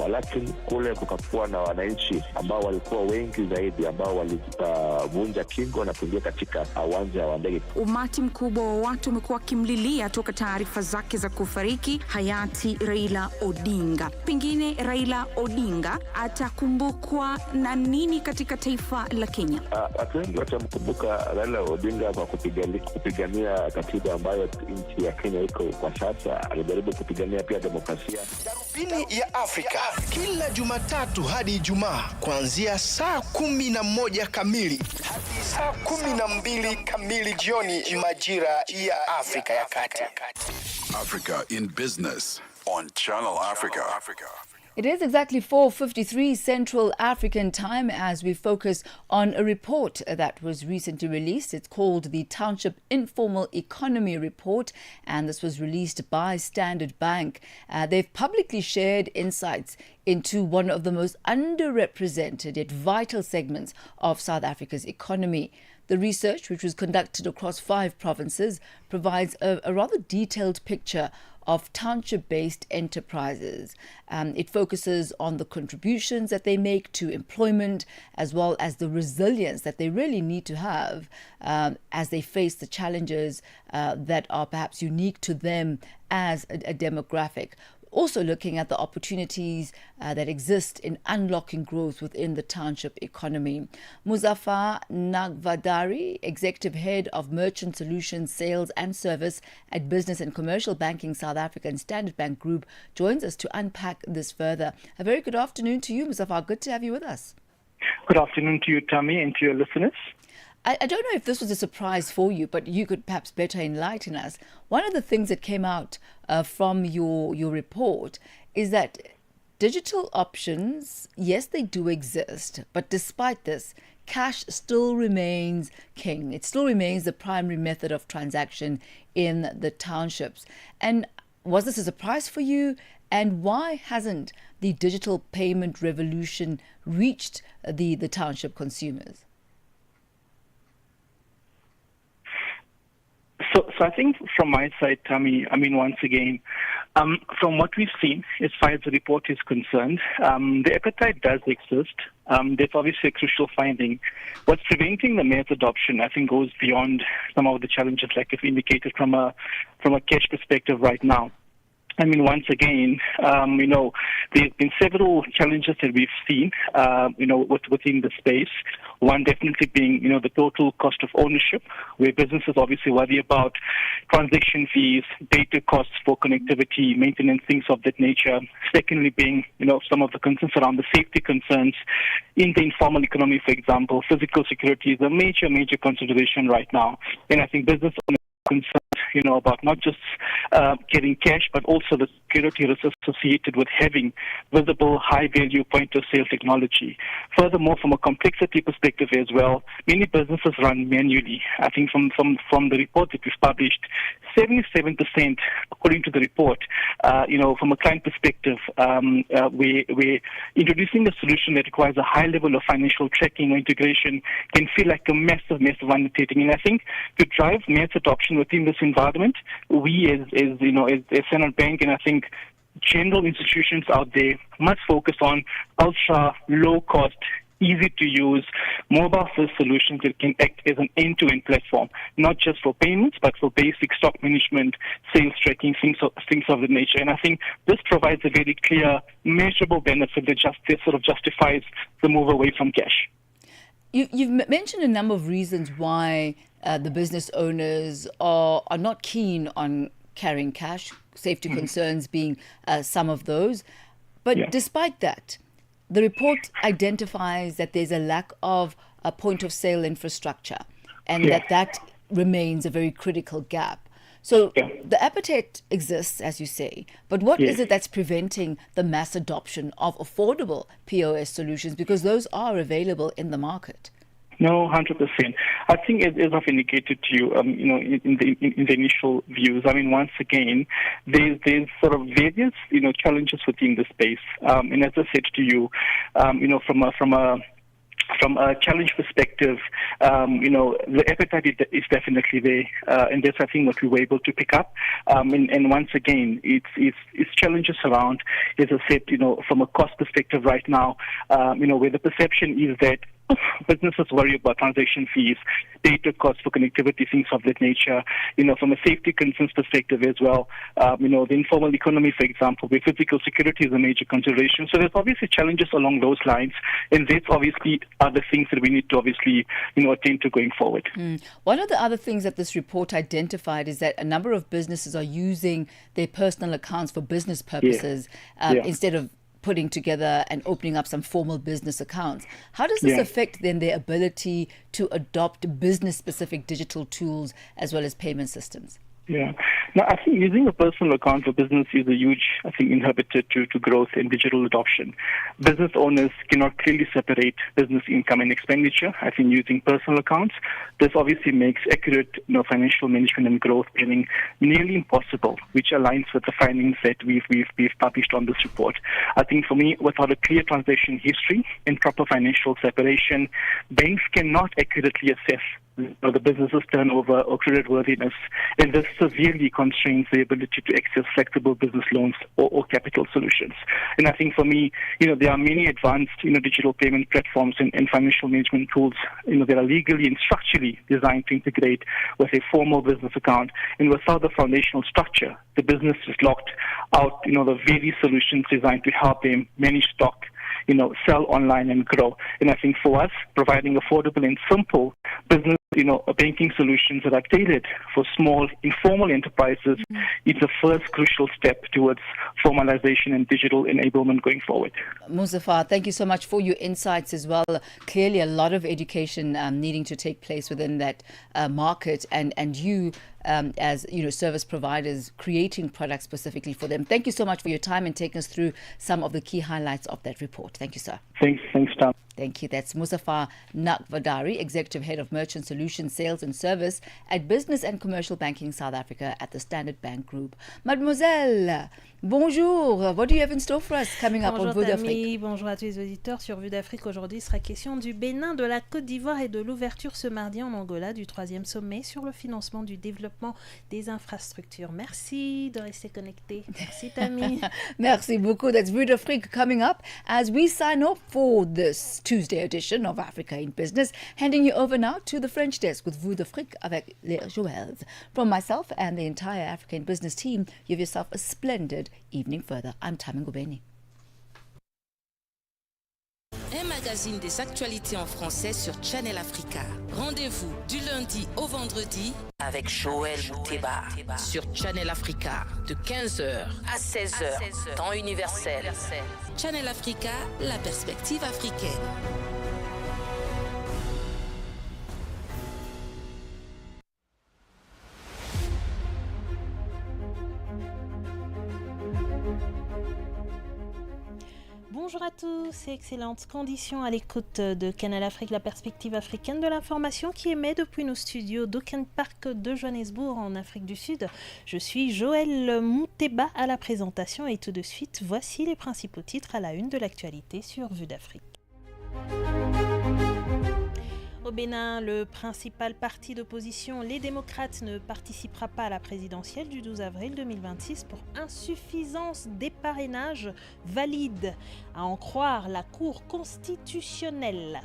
lakini kule kukakuwa na wananchi ambao walikuwa wengi zaidi ambao walivunja kingo na kuingia katika uwanja wa ndege. Umati mkubwa wa watu umekuwa kimlilia toka taarifa zake za kufariki hayati Raila Odinga. Pengine Raila Odinga atakumbukwa na nini katika taifa la Kenya? Watu wengi watamkumbuka Raila Odinga kwa kupigania katiba ambayo nchi ya Kenya iko kwa sasa. Alijaribu kupigania pia demokrasia. Darubini ya Afrika kila Jumatatu hadi Ijumaa kuanzia saa 11 kamili hadi saa 12 kamili jioni majira ya Afrika ya Kati. Africa in Business on Channel Africa. It is exactly 4:53 Central African time as we focus on a report that was recently released. It's called the Township Informal Economy Report, and this was released by Standard Bank. They've publicly shared insights into one of the most underrepresented yet vital segments of South Africa's economy. The research, which was conducted across 5 provinces, provides a rather detailed picture of township-based enterprises. It focuses on the contributions that they make to employment, as well as the resilience that they really need to have as they face the challenges that are perhaps unique to them as a demographic. Also looking at the opportunities that exist in unlocking growth within the township economy. Muzaffar Nagvadari, Executive Head of Merchant Solutions, Sales and Service at Business and Commercial Banking South Africa and Standard Bank Group, joins us to unpack this further. A very good afternoon to you, Muzaffar. Good to have you with us. Good afternoon to you, Thami, and to your listeners. I don't know if this was a surprise for you, but you could perhaps better enlighten us. One of the things that came out from your report is that digital options, yes, they do exist, but despite this, cash still remains king. It still remains the primary method of transaction in the townships. And was this a surprise for you? And why hasn't the digital payment revolution reached the township consumers? So I think from my side, Thami, once again, from what we've seen, as far as the report is concerned, the appetite does exist. There's obviously a crucial finding. What's preventing the mass adoption, I think, goes beyond some of the challenges, like I've indicated from a cash perspective right now. Once again, there's been several challenges that we've seen, within the space. One definitely being, the total cost of ownership, where businesses obviously worry about transaction fees, data costs for connectivity, maintenance, things of that nature. Secondly being, some of the concerns around the safety concerns in the informal economy, for example. Physical security is a major consideration right now. And I think business owners are concerned, about not just getting cash, but also the security risks associated with having visible, high-value point-of-sale technology. Furthermore, from a complexity perspective as well, many businesses run manually. I think from the report that we've published, 77%, according to the report, from a client perspective, we're introducing a solution that requires a high level of financial tracking or integration can feel like a massive undertaking. And I think to drive mass adoption within this environment, we as Central Bank, and I think general institutions out there must focus on ultra low cost, easy to use, mobile first solutions that can act as an end-to-end platform, not just for payments, but for basic stock management, sales tracking, things of the nature. And I think this provides a very clear, measurable benefit that sort of justifies the move away from cash. You've mentioned a number of reasons why the business owners are not keen on carrying cash, safety concerns being some of those. But despite that, the report identifies that there's a lack of a point-of-sale infrastructure and that remains a very critical gap. So the appetite exists, as you say, but what is it that's preventing the mass adoption of affordable POS solutions? Because those are available in the market. No, 100%. I think, as I've indicated to you, in the initial views, I mean, once again, there's sort of various, challenges within the space. And as I said to you, from a challenge perspective, the appetite is definitely there, and that's, I think, what we were able to pick up. And once again, it's challenges around, as I said, from a cost perspective right now, where the perception is that businesses worry about transaction fees, data costs for connectivity, things of that nature. From a safety concerns perspective as well, the informal economy, for example, where physical security is a major consideration. So there's obviously challenges along those lines, and that's obviously are the things that we need to obviously, attend to going forward. One of the other things that this report identified is that a number of businesses are using their personal accounts for business purposes instead of putting together and opening up some formal business accounts. How does this affect then their ability to adopt business-specific digital tools as well as payment systems? Yeah. Now, I think using a personal account for business is a huge, inhibitor to growth and digital adoption. Business owners cannot clearly separate business income and expenditure. I think using personal accounts, this obviously makes accurate, financial management and growth planning nearly impossible, which aligns with the findings that we've published on this report. I think for me, without a clear transaction history and proper financial separation, banks cannot accurately assess the business's turnover or creditworthiness, and this severely constrains the ability to access flexible business loans or capital solutions. And I think for me, there are many advanced, digital payment platforms and financial management tools, that are legally and structurally designed to integrate with a formal business account. And without the foundational structure, the business is locked out, the very solutions designed to help them manage stock, sell online and grow. And I think for us, providing affordable and simple business, banking solutions that are tailored for small, informal enterprises is the first crucial step towards formalization and digital enablement going forward. Muzaffar, thank you so much for your insights as well. Clearly a lot of education needing to take place within that market, and you as service providers creating products specifically for them. Thank you so much for your time and taking us through some of the key highlights of that report. Thank you, sir. Thanks, Tom. Thank you. That's Muzaffar Nakvadari, Executive Head of Merchant Solutions Sales and Service at Business and Commercial Banking South Africa at the Standard Bank Group. Mademoiselle, bonjour. What do you have in store for us coming up on Vue d'Afrique? Bonjour à tous les auditeurs. Sur Vue d'Afrique, aujourd'hui, il sera question du Bénin, de la Côte d'Ivoire et de l'ouverture ce mardi en Angola du 3e sommet sur le financement du développement des infrastructures. Merci de rester connecté. Merci, Thami. Merci beaucoup. That's Vue d'Afrique coming up as we sign off for this Tuesday edition of Africa in Business. Handing you over now to the French desk with Vue d'Afrique avec les Joëls. From myself and the entire Africa in Business team, you have yourself a splendid evening further. I'm Thami Ngubeni. un magazine des actualités en français sur Channel Africa. Rendez-vous du lundi au vendredi avec Joël Mouteba sur Channel Africa de 15h à 16h, temps universel. Channel Africa, la perspective africaine. Bonjour à tous et excellentes conditions à l'écoute de Canal Afrique, la perspective africaine de l'information qui émet depuis nos studios d'Auckland Park de Johannesburg en Afrique du Sud. Je suis Joël Mouteba à la présentation et tout de suite, voici les principaux titres à la une de l'actualité sur Vue d'Afrique. Au Bénin, le principal parti d'opposition, les démocrates, ne participera pas à la présidentielle du 12 avril 2026 pour insuffisance des parrainages valides, à en croire la Cour constitutionnelle.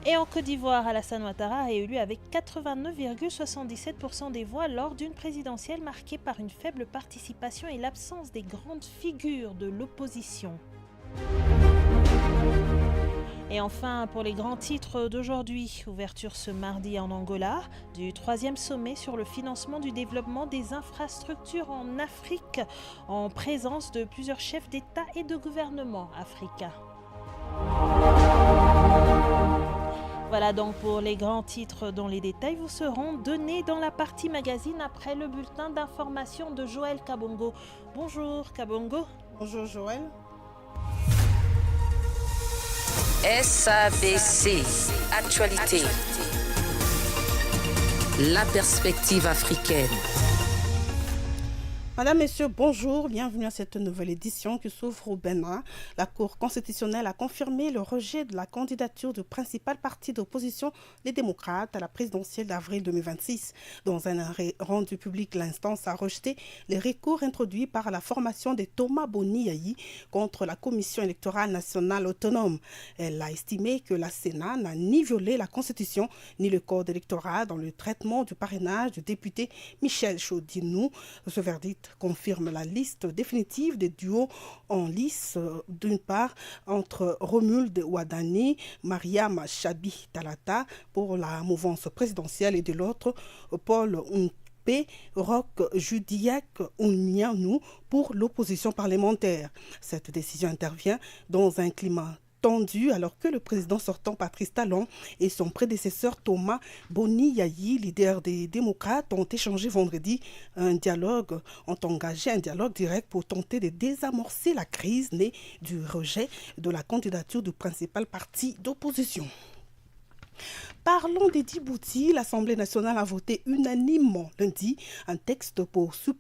Et en Côte d'Ivoire, Alassane Ouattara est élu avec 89,77% des voix lors d'une présidentielle marquée par une faible participation et l'absence des grandes figures de l'opposition. Et enfin, pour les grands titres d'aujourd'hui, ouverture ce mardi en Angola du 3e sommet sur le financement du développement des infrastructures en Afrique, en présence de plusieurs chefs d'État et de gouvernement africains. Voilà donc pour les grands titres dont les détails vous seront donnés dans la partie magazine après le bulletin d'information de Joël Kabongo. Bonjour Kabongo. Bonjour Joël. SABC, actualité. La perspective africaine. Madame, Messieurs, bonjour, bienvenue à cette nouvelle édition qui s'ouvre au Bénin. La Cour constitutionnelle a confirmé le rejet de la candidature du principal parti d'opposition, les démocrates, à la présidentielle d'avril 2026. Dans un arrêt rendu public, l'instance a rejeté les recours introduits par la formation de Thomas Boni contre la Commission électorale nationale autonome. Elle a estimé que la Sénat n'a ni violé la Constitution ni le code électoral dans le traitement du parrainage du député Michel Chaudinou. Ce verdict confirme la liste définitive des duos en lice, d'une part entre Romuald Ouadani, Mariam Chabi Talata pour la mouvance présidentielle et de l'autre Paul P. Roch Judiac Ounianou pour l'opposition parlementaire. Cette décision intervient dans un climat tendu alors que le président sortant Patrice Talon et son prédécesseur Thomas Boni, leader des démocrates, ont engagé un dialogue direct pour tenter de désamorcer la crise née du rejet de la candidature du principal parti d'opposition. Parlons des Djibouti, l'Assemblée nationale a voté unanimement lundi un texte pour supprimer